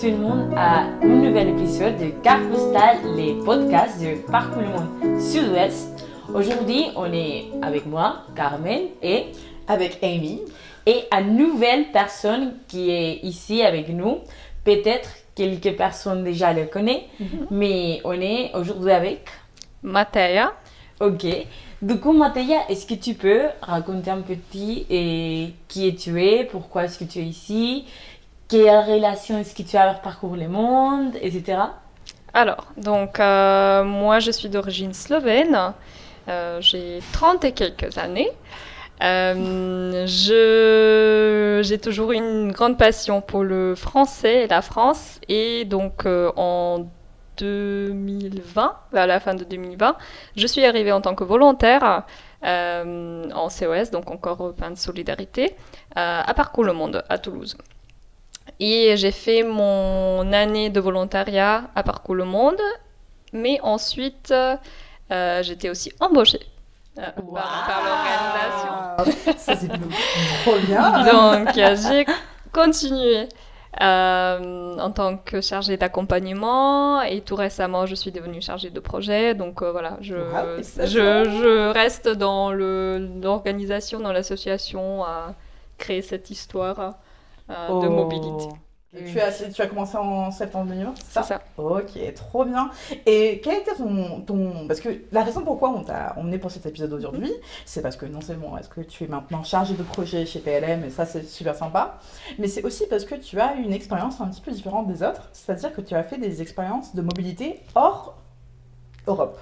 tout le monde à un nouvel épisode de Carte Postale, les podcasts de Parcours le Monde Sud-Ouest. Aujourd'hui, on est avec moi, Carmen, et avec Amy, et une nouvelle personne qui est ici avec nous. Peut-être quelques personnes déjà le connaissent, mais on est aujourd'hui avec Mattea. Ok. Du coup, Mattea, est-ce que tu peux raconter un petit qui es-tu es, pourquoi est-ce que tu es ici, quelle relation est-ce que tu as avec Parcours le Monde, etc. Alors, donc, moi, je suis d'origine slovène. J'ai 30 et quelques années. J'ai toujours une grande passion pour le français et la France. Et donc, en 2020, vers la fin de 2020, je suis arrivée en tant que volontaire en COS, donc en Corps européen de solidarité, à Parcours le Monde, à Toulouse. Et j'ai fait mon année de volontariat à Parcours le Monde, mais ensuite, j'étais aussi embauchée par l'organisation. Ça c'est trop bien. Donc, j'ai continué en tant que chargée d'accompagnement et tout récemment, je suis devenue chargée de projet. Donc, voilà, je reste dans l'organisation, dans l'association à créer cette histoire de mobilité. Et tu as commencé en septembre 2020, c'est ça? Ok, trop bien. Et quel était ton... Parce que la raison pourquoi on est pour cet épisode aujourd'hui, c'est parce que non seulement est-ce que tu es maintenant chargé de projet chez PLM, et ça c'est super sympa, mais c'est aussi parce que tu as une expérience un petit peu différente des autres, c'est-à-dire que tu as fait des expériences de mobilité hors Europe.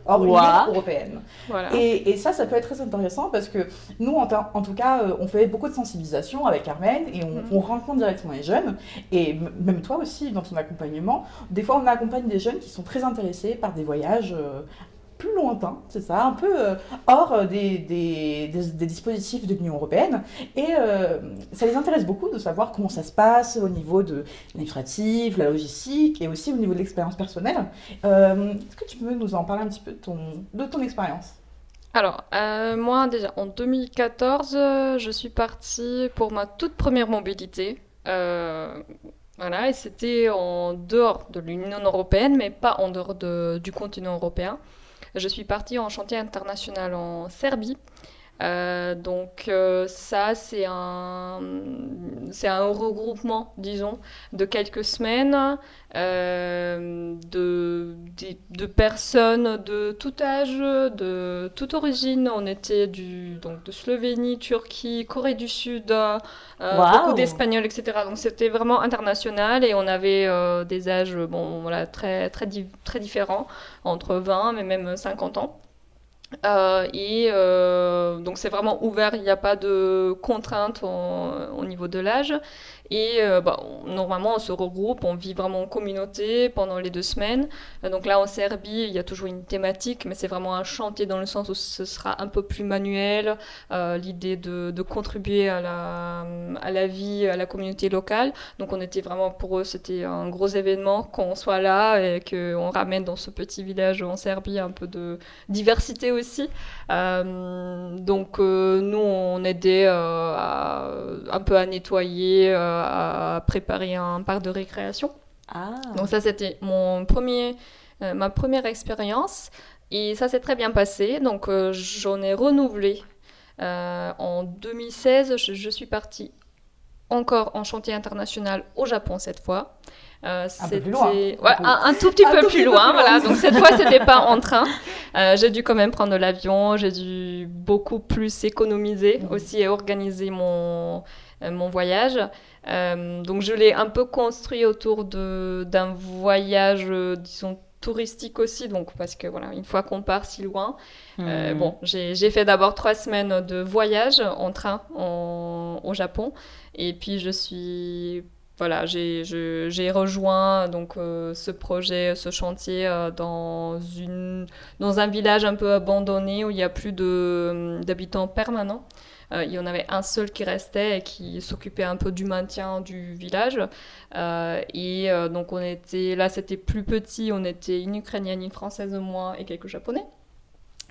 Hors Union européenne. Voilà. Et ça peut être très intéressant parce que nous, en tout cas, on fait beaucoup de sensibilisation avec Carmen et on rencontre directement les jeunes. Et même toi aussi, dans ton accompagnement, des fois, on accompagne des jeunes qui sont très intéressés par des voyages plus lointains, c'est ça, un peu hors des dispositifs de l'Union européenne. Et ça les intéresse beaucoup de savoir comment ça se passe au niveau de l'administratif, la logistique et aussi au niveau de l'expérience personnelle. Est-ce que tu peux nous en parler un petit peu de ton expérience ? Alors, moi, déjà, en 2014, je suis partie pour ma toute première mobilité. Voilà, et c'était en dehors de l'Union européenne, mais pas en dehors du continent européen. Je suis partie en chantier international en Serbie. Donc ça, c'est un regroupement, disons, de quelques semaines de personnes de tout âge, de toute origine. On était donc de Slovénie, Turquie, Corée du Sud, beaucoup d'Espagnols, etc. Donc c'était vraiment international et on avait des âges voilà, très, très, très différents, entre 20 mais même 50 ans. Donc c'est vraiment ouvert, il n'y a pas de contraintes au niveau de l'âge. Et normalement, on se regroupe, on vit vraiment en communauté pendant les 2 semaines. Donc là, en Serbie, il y a toujours une thématique, mais c'est vraiment un chantier dans le sens où ce sera un peu plus manuel. L'idée de contribuer à la vie, à la communauté locale. Donc on était vraiment, pour eux, c'était un gros événement qu'on soit là et qu'on ramène dans ce petit village en Serbie un peu de diversité aussi. Donc nous, on aidait un peu à nettoyer, à préparer un parc de récréation. Donc ça, c'était ma première expérience. Et ça s'est très bien passé. Donc j'en ai renouvelé. En 2016, je suis partie encore en chantier international au Japon cette fois. C'était plus loin. Ouais, un tout petit peu plus loin, voilà. Donc cette fois, c'était pas en train. J'ai dû quand même prendre l'avion. J'ai dû beaucoup plus économiser aussi et organiser mon voyage. Donc je l'ai un peu construit autour d'un voyage, disons, touristique aussi, donc parce que voilà, une fois qu'on part si loin, j'ai fait d'abord 3 semaines de voyage en train au Japon, et puis j'ai rejoint donc ce projet, ce chantier dans un village un peu abandonné où il y a plus d'habitants permanents. Il y en avait un seul qui restait et qui s'occupait un peu du maintien du village. Donc c'était plus petit, on était une Ukrainienne, une Française, moi et quelques Japonais.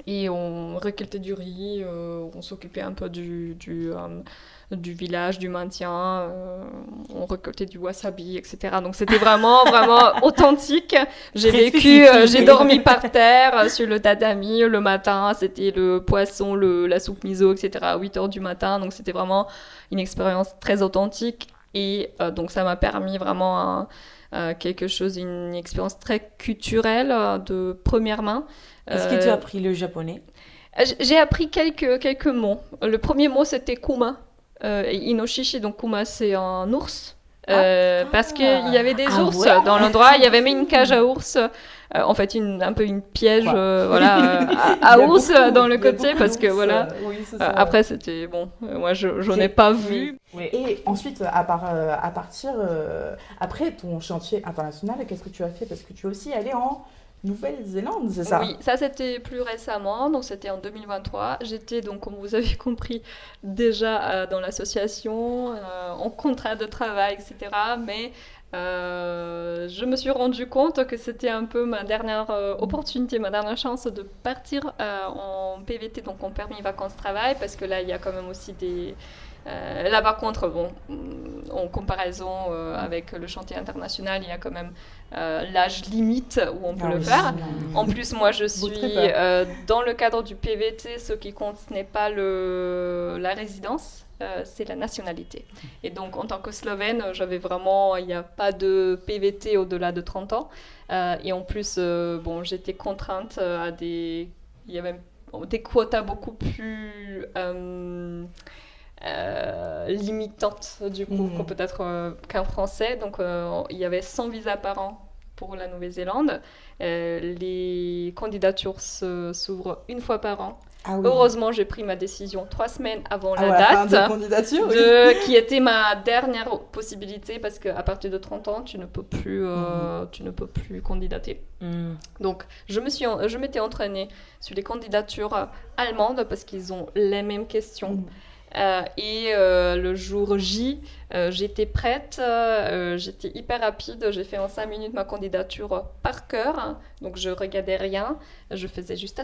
Et on récoltait du riz, on s'occupait un peu du village, du maintien, on récoltait du wasabi, etc. Donc c'était vraiment, vraiment authentique. J'ai Très vécu, spécifique. j'ai dormi par terre sur le tatami le matin. C'était le poisson, la soupe miso, etc. à 8h du matin. Donc c'était vraiment une expérience très authentique. Et donc ça m'a permis vraiment quelque chose, une expérience très culturelle de première main. Est-ce que tu as appris le japonais? J'ai appris quelques mots. Le premier mot, c'était kuma. Inoshishi, donc kuma, c'est un ours. Parce qu'il y avait des ours ouais. dans l'endroit. Il y avait même une cage à ours. En fait, un peu une piège voilà, à ours dans le côté. Parce que voilà. Oui, c'est ça. Après, c'était bon. Moi, j'en ai pas vu. Oui. Et ensuite, après ton chantier international, qu'est-ce que tu as fait? Parce que tu es aussi allé en Nouvelle-Zélande, c'est ça? Oui, ça c'était plus récemment, donc c'était en 2023. J'étais donc, comme vous avez compris, déjà dans l'association, en contrat de travail, etc. Mais je me suis rendu compte que c'était un peu ma dernière opportunité, ma dernière chance de partir en PVT, donc en permis vacances-travail, parce que là, il y a quand même aussi des... là, par contre, bon, en comparaison avec le chantier international, il y a quand même l'âge limite où on peut le faire. En plus, moi, je suis dans le cadre du PVT, ce qui compte, ce n'est pas la résidence, c'est la nationalité. Et donc, en tant que Slovène, il n'y a pas de PVT au-delà de 30 ans. Et en plus, bon, j'étais contrainte il y avait des quotas beaucoup plus... limitante du coup que peut-être qu'un Français. Donc il y avait 100 visas par an pour la Nouvelle-Zélande. Les candidatures s'ouvrent une fois par an. Ah oui. Heureusement, j'ai pris ma décision 3 semaines avant la date de candidature, qui était ma dernière possibilité, parce qu'à partir de 30 ans, tu ne peux plus candidater. Donc, je m'étais entraînée sur les candidatures allemandes parce qu'ils ont les mêmes questions. Et le jour J, j'étais prête, j'étais hyper rapide, j'ai fait en 5 minutes ma candidature par cœur, donc je regardais rien, je faisais juste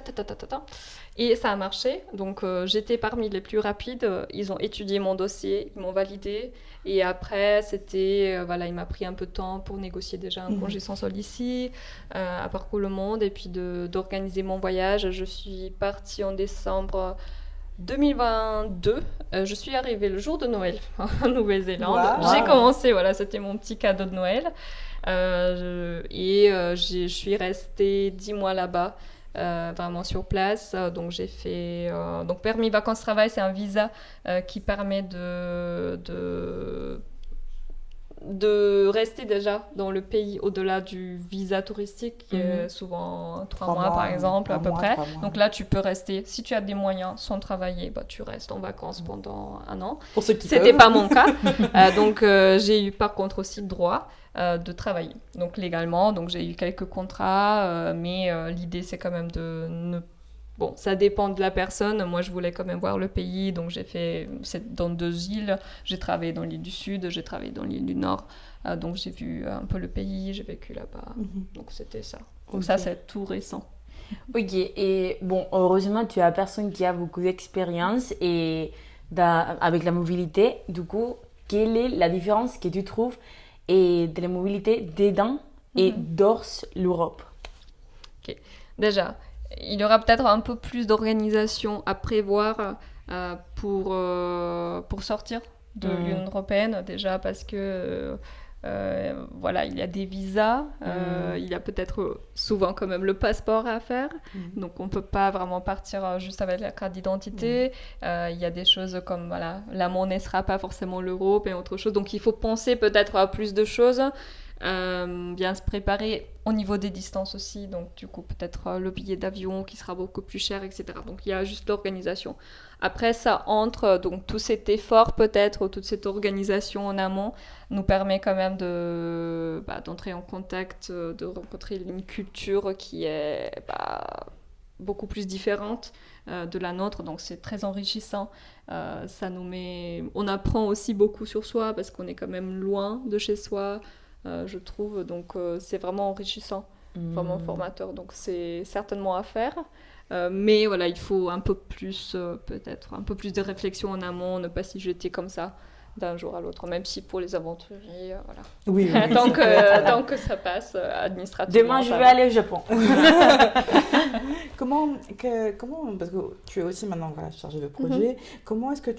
et ça a marché, donc j'étais parmi les plus rapides, ils ont étudié mon dossier, ils m'ont validé, et après c'était, il m'a pris un peu de temps pour négocier déjà un congé sans solde ici, à parcourir le monde, et puis d'organiser mon voyage. Je suis partie en décembre 2022, je suis arrivée le jour de Noël en Nouvelle-Zélande. Wow. J'ai commencé, c'était mon petit cadeau de Noël. Je suis restée 10 mois là-bas, vraiment sur place. Donc j'ai fait... donc permis vacances-travail, c'est un visa qui permet de rester déjà dans le pays au-delà du visa touristique qui est souvent 3 mois par exemple à peu près. Donc là tu peux rester, si tu as des moyens sans travailler, tu restes en vacances pendant 1 an. Pour ceux qui C'était pas mon cas. Donc j'ai eu par contre aussi le droit de travailler, donc légalement. Donc j'ai eu quelques contrats, mais l'idée c'est quand même de ne pas... Bon, ça dépend de la personne. Moi, je voulais quand même voir le pays, donc j'ai fait dans 2 îles. J'ai travaillé dans l'île du Sud, j'ai travaillé dans l'île du Nord. Donc j'ai vu un peu le pays, j'ai vécu là-bas. Donc c'était ça. Donc ça, c'est tout récent. Ok, et bon, heureusement, tu es la personne qui a beaucoup d'expérience avec la mobilité. Du coup, quelle est la différence que tu trouves de la mobilité dedans et d'hors l'Europe? Ok, déjà... Il y aura peut-être un peu plus d'organisation à prévoir pour sortir de l'Union européenne, déjà parce que il y a des visas, il y a peut-être souvent quand même le passeport à faire, donc on ne peut pas vraiment partir juste avec la carte d'identité. Il y a des choses comme la monnaie ne sera pas forcément l'euro et autre chose, donc il faut penser peut-être à plus de choses. Bien se préparer au niveau des distances aussi, donc du coup peut-être le billet d'avion qui sera beaucoup plus cher, etc. Donc il y a juste l'organisation. Après ça entre, donc tout cet effort peut-être, toute cette organisation en amont nous permet quand même d'entrer en contact, de rencontrer une culture qui est beaucoup plus différente de la nôtre, donc c'est très enrichissant. On apprend aussi beaucoup sur soi parce qu'on est quand même loin de chez soi. Je trouve, donc c'est vraiment enrichissant, vraiment formateur, donc c'est certainement à faire. Mais voilà, il faut un peu plus, peut-être, un peu plus de réflexion en amont, ne pas s'y jeter comme ça d'un jour à l'autre, même si pour les aventuriers, voilà. Oui, oui. Tant que ça passe administrativement. Demain, je ça vais va. aller au Japon. Comment, parce que tu es aussi maintenant chargée de projet, comment est-ce que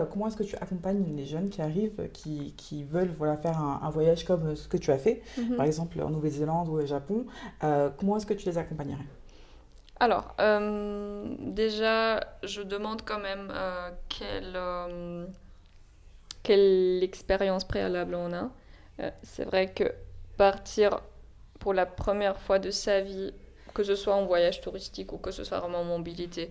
comment est-ce que tu accompagnes les jeunes qui arrivent, qui veulent faire un voyage comme ce que tu as fait, par exemple en Nouvelle-Zélande ou au Japon, comment est-ce que tu les accompagnerais? Alors, déjà, je demande quand même quelle expérience préalable on a. C'est vrai que partir pour la première fois de sa vie, que ce soit en voyage touristique ou que ce soit vraiment en mobilité,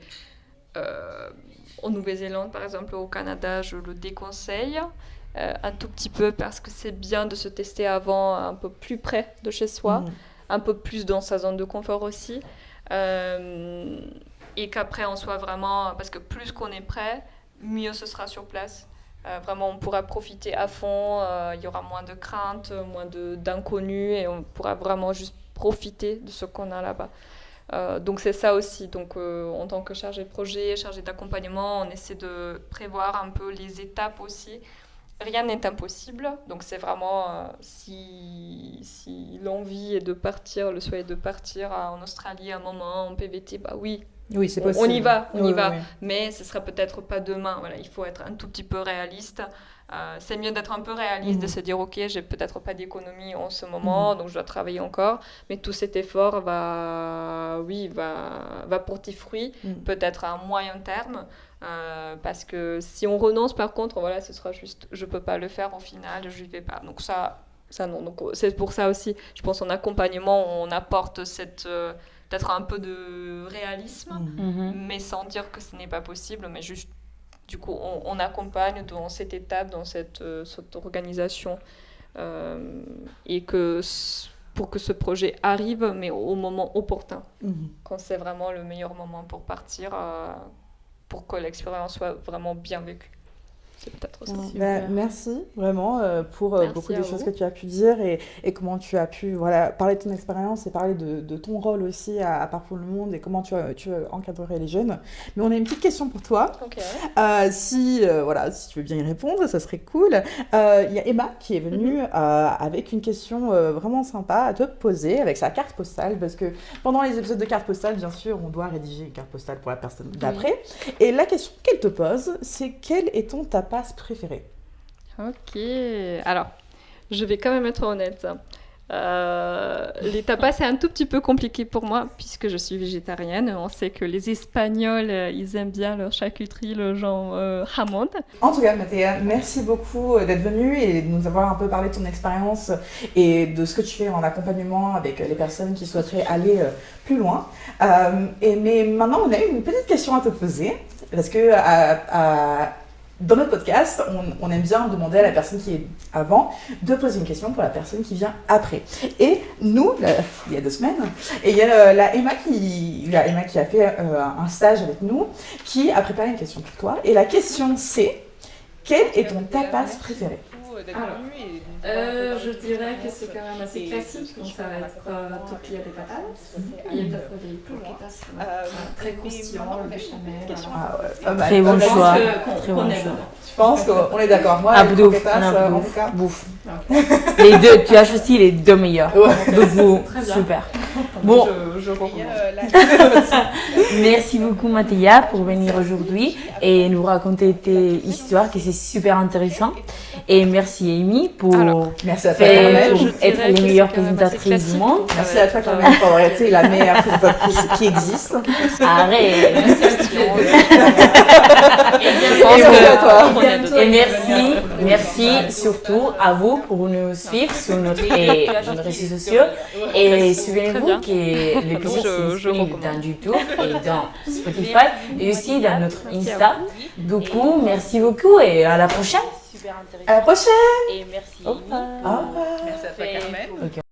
en Nouvelle-Zélande par exemple, au Canada, je le déconseille un tout petit peu parce que c'est bien de se tester avant un peu plus près de chez soi, un peu plus dans sa zone de confort aussi. Et qu'après on soit vraiment, parce que plus qu'on est prêt, mieux ce sera sur place. Vraiment on pourra profiter à fond, il y aura moins de craintes, moins d'inconnus et on pourra vraiment juste profiter de ce qu'on a là-bas. Donc c'est ça aussi, donc en tant que chargé de projet, chargé d'accompagnement, on essaie de prévoir un peu les étapes aussi. Rien n'est impossible, donc c'est vraiment si l'envie est de partir, le souhait est de partir en Australie à un moment en PVT, bah oui, Oui, c'est possible. on y va, Oui. mais ce sera peut-être pas demain. Voilà, il faut être un tout petit peu réaliste. C'est mieux d'être un peu réaliste, de se dire ok, j'ai peut-être pas d'économie en ce moment, donc je dois travailler encore, mais tout cet effort va porter fruit, peut-être à un moyen terme. Parce que si on renonce par contre, voilà, ce sera juste je peux pas le faire au final, je n'y vais pas. Donc ça non. Donc c'est pour ça aussi, je pense en accompagnement, on apporte peut-être un peu de réalisme, mais sans dire que ce n'est pas possible, mais juste du coup on accompagne dans cette étape, dans cette organisation et pour que ce projet arrive, mais au moment opportun, quand c'est vraiment le meilleur moment pour partir, pour que l'expérience soit vraiment bien vécue. C'est peut-être ça. Merci vraiment pour Merci beaucoup à des vous. choses que tu as pu dire et comment tu as pu parler de ton expérience et parler de ton rôle aussi à Parcours le Monde et comment tu encadrerais les jeunes. Mais on a une petite question pour toi. Ok. Si tu veux bien y répondre, ça serait cool. Il y a Emma qui est venue avec une question vraiment sympa à te poser avec sa carte postale parce que pendant les épisodes de carte postale, bien sûr, on doit rédiger une carte postale pour la personne d'après. Et la question qu'elle te pose, c'est quel est ton tapas préféré? Ok, alors, je vais quand même être honnête. Les tapas, c'est un tout petit peu compliqué pour moi, puisque je suis végétarienne. On sait que les Espagnols, ils aiment bien leur charcuterie, le genre jamón. En tout cas, Mathéa, merci beaucoup d'être venue et de nous avoir un peu parlé de ton expérience et de ce que tu fais en accompagnement avec les personnes qui souhaiteraient aller plus loin. Mais maintenant, on a une petite question à te poser, parce que dans notre podcast, on aime bien demander à la personne qui est avant de poser une question pour la personne qui vient après. Et nous, il y a 2 semaines, et il y a la Emma qui a fait un stage avec nous, qui a préparé une question pour toi. Et la question c'est, quel est ton tapas préféré? Je dirais que c'est quand même assez classique, donc ça va être tortilla de patatas et peut-être des croquetas très croustillant, le béchamel. Très bon choix. Très bon choix. Je pense qu'on est d'accord. Moi, les Abdouf, croquetas, en tout cas. bouffe. Les deux, tu as choisi les 2 meilleurs. Bouffe, super. Bon, Je recommande. merci beaucoup Mathéa pour venir aujourd'hui et nous raconter tes histoires, que c'est super intéressant. Et merci Amy pour Merci à toi, Carmen. être les meilleures présentatrices du monde. Merci à toi, Carmen, pour avoir été la meilleure présentatrice qui existe. Arrête. Merci à toi. Et merci surtout à vous pour nous suivre sur nos réseaux sociaux. Et souvenez-vous que l'épisode est disponible dans YouTube et dans Spotify et aussi dans notre Insta. Du coup, merci beaucoup et à la prochaine. À la prochaine. Et merci. Au revoir. Merci à toi, Carmen. Ok.